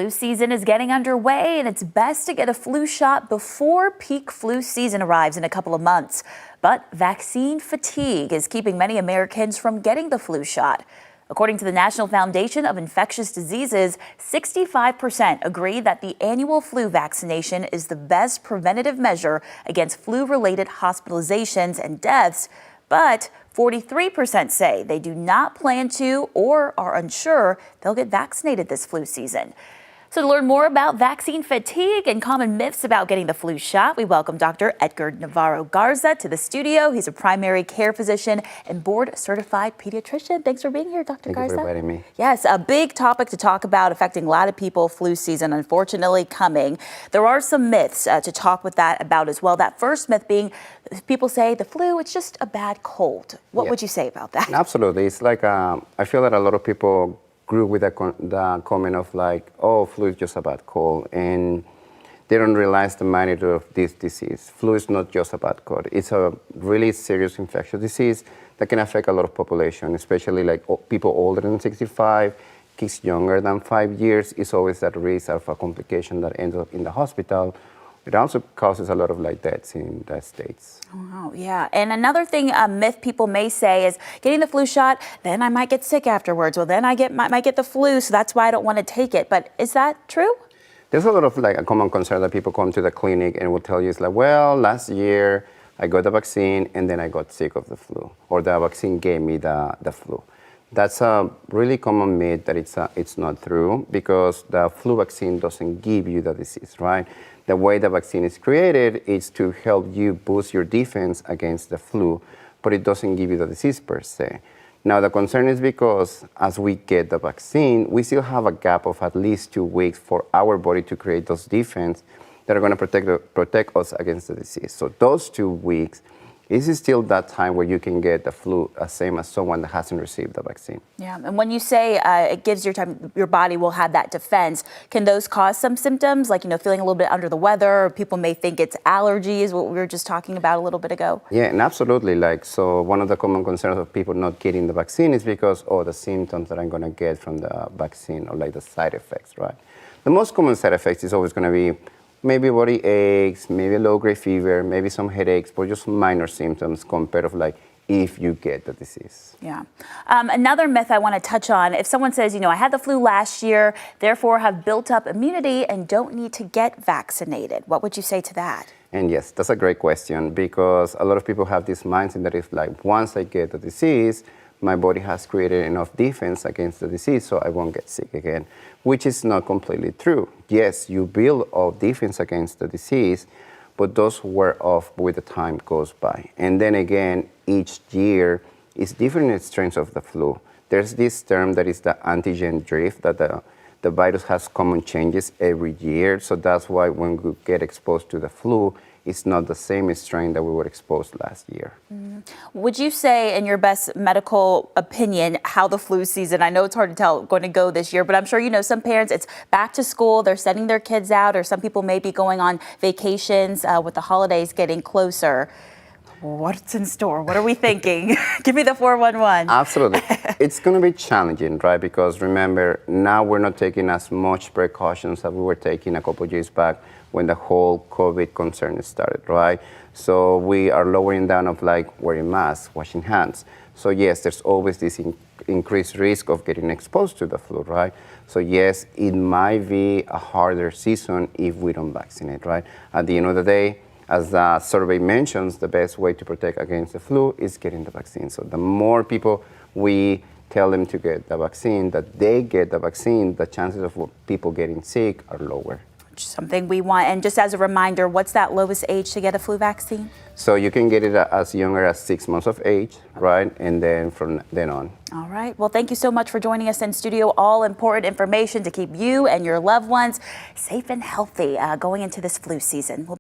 Flu season is getting underway, and it's best to get a flu shot before peak flu season arrives in a couple of months. But vaccine fatigue is keeping many Americans from getting the flu shot. According to the National Foundation of Infectious Diseases, 65% agree that the annual flu vaccination is the best preventative measure against flu-related hospitalizations and deaths. But 43% say they do not plan to or are unsure they'll get vaccinated this flu season. So to learn more about vaccine fatigue and common myths about getting the flu shot, we welcome Dr. Edgar Navarro Garza to the studio. He's a primary care physician and board-certified pediatrician. Thanks for being here, Dr. Garza. Thank you for inviting me. Yes, a big topic to talk about affecting a lot of people, flu season unfortunately coming. There are some myths to talk with that about as well. That first myth being people say the flu, it's just a bad cold. What would you say about that? Absolutely. It's like, I feel that a lot of people grew with the comment of like, oh, flu is just a bad cold, and they don't realize the magnitude of this disease. Flu is not just a bad cold. It's a really serious infectious disease that can affect a lot of population, especially like people older than 65, kids younger than 5 years is always at risk of a complication that ends up in the hospital. It also causes a lot of like deaths in the States. Wow, yeah. And another thing, a myth people may say is getting the flu shot, then I might get sick afterwards. Well, then I might get the flu, so that's why I don't want to take it. But is that true? There's a lot of like a common concern that people come to the clinic and will tell you, it's like, well, last year I got the vaccine and then I got sick of the flu, or the vaccine gave me the flu. That's a really common myth that it's not true, because the flu vaccine doesn't give you the disease, right? The way the vaccine is created is to help you boost your defense against the flu, but it doesn't give you the disease per se. Now, the concern is because as we get the vaccine, we still have a gap of at least 2 weeks for our body to create those defenses that are going to protect us against the disease. So those 2 weeks, this is still that time where you can get the flu, same as someone that hasn't received the vaccine. Yeah, and when you say it gives your time, your body will have that defense, can those cause some symptoms, like, feeling a little bit under the weather, or people may think it's allergies, what we were just talking about a little bit ago? Yeah, and absolutely. So one of the common concerns of people not getting the vaccine is because, the symptoms that I'm going to get from the vaccine, or like the side effects, right? The most common side effects is always going to be maybe body aches, maybe a low-grade fever, maybe some headaches, but just minor symptoms compared to like if you get the disease. Yeah. Another myth I want to touch on, if someone says, I had the flu last year, therefore have built up immunity and don't need to get vaccinated, what would you say to that? And yes, that's a great question, because a lot of people have this mindset that if like once I get the disease, my body has created enough defense against the disease so I won't get sick again, which is not completely true. Yes, you build up defense against the disease, but those wear off with the time goes by. And then again, each year is different strains of the flu. There's this term that is the antigen drift, that the virus has common changes every year. So that's why when we get exposed to the flu, it's not the same strain that we were exposed last year. Would you say, in your best medical opinion, how the flu season, I know it's hard to tell, going to go this year, but I'm sure some parents, it's back to school, they're sending their kids out, or some people may be going on vacations with the holidays getting closer. What's in store? What are we thinking? Give me the 411. Absolutely. It's going to be challenging, right? Because remember, now we're not taking as much precautions as we were taking a couple of years back when the whole COVID concern started, right? So we are lowering down of like wearing masks, washing hands. So yes, there's always this increased risk of getting exposed to the flu, right? So yes, it might be a harder season if we don't vaccinate, right? At the end of the day, as the survey mentions, the best way to protect against the flu is getting the vaccine. So the more people we tell them to get the vaccine, that they get the vaccine, the chances of people getting sick are lower. Something we want. And just as a reminder, what's that lowest age to get a flu vaccine? So you can get it as younger as 6 months of age, right? And then from then on. All right. Well, thank you so much for joining us in studio. All important information to keep you and your loved ones safe and healthy going into this flu season.